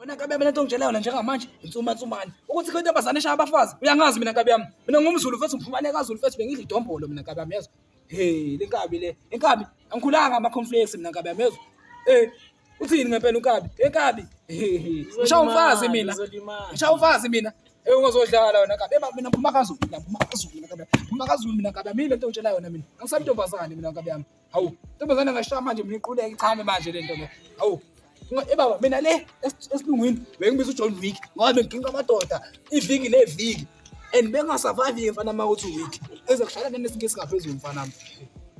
Wena Nkabi yami lento ngitshela yona njengamanje insumansumane ukuthi ke intombazane eshaya abafazi uyangazi mina Nkabi yami mina ngumZulu futhi ngiphumane kaZulu futhi bengidla idombolo mina Nkabi yami yezwa le Nkabi le Nkabi angikhulanga ama-conflicts mina Nkabi yami yezwa uthini ngempela uNkabi Nkabi ngishaya umfazi mina ngishaya umfazi mina ungazodlala wena Nkabi mina ngiphuma kaZulu mina ngiphuma kaZulu mina Nkabi yami lento ngitshela yona mina angisabi intombazane mina Nkabi yami hawu intombazane ngashaya manje mina iquleke ichame manje lento le hawu baba mina le esilungwini bengibiza uJohn Wick ngoba benginga amadoda iviki neviki and bengasurvive mfana uma uthi week ezokushaya nesinke singaphezulu mfana wami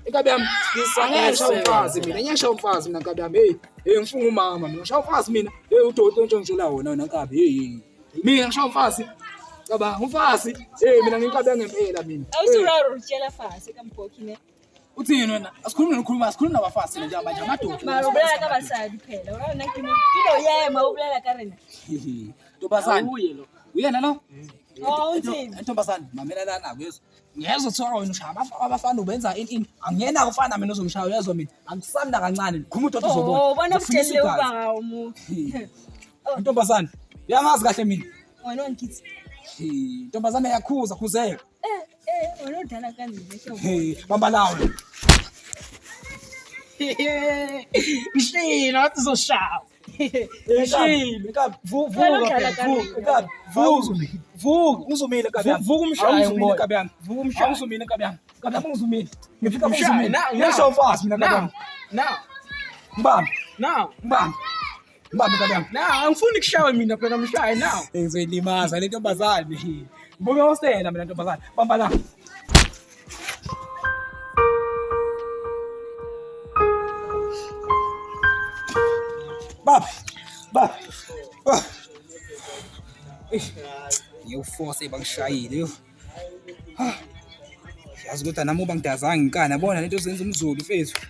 Nkabi yami ngishaya umfazi mina ngiyashaya umfazi mina Nkabi yami ngifunga umama mina ngishaya umfazi mina uDokotela onjengijula wona Nkabi mina ngishaya umfazi cabanga umfazi mina nginkabi ngempela mina awusuraro utshela fasi kambokhine uthini wena asikhuluma nabafazi nje manje amadoda mara ubulala kabasadi phela wena kilo yema ubulala karena Ntombazane uyena lo uthini Ntombazane mamela lana kwezo ngezwe kuthiwa wena ushaya abafana ubenza ini angiyena kufana mina ozongishaya uyezwa mina angisanda kancane khuma udoda uzobona bona kuthele uba umu Ntombazane uyangazi kahle mina wena wangithi Ntombazane yakhuza khuzeka wena udala kanjani bamba lawo Mshilo wathi uzoshaya Mshilo Nkabi vuka uzumile Nkabi yami vuka umshaye Nkabi yami vuka umshaye uzumile Nkabi yami Nkabi yami uzumile ngifika uzumile ngiyasho umfazi mina Nkabi yami mbambe Nkabi yami angifuni kushawa mina phela mshaye now ngizoyilimaza le ntombazane mbuke hostela mina ntombazane bamba la Baba ngiyuforce bangishayile yo yazi ukuthi nami ubangidazanga inkani yabona lento zenza umZulu mfethu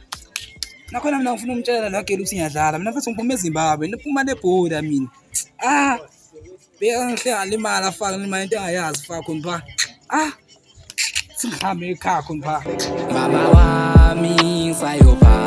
nakhona mina ngifuna umtshela la gela ukuthi ngiyadlala mina mfethu ngiphuma eZimbabwe niphuma lebhoda mina bengihle ngalimala afaka imali into engayazi faka khona pha singihambe ekhaya khona pha mama wami sayopha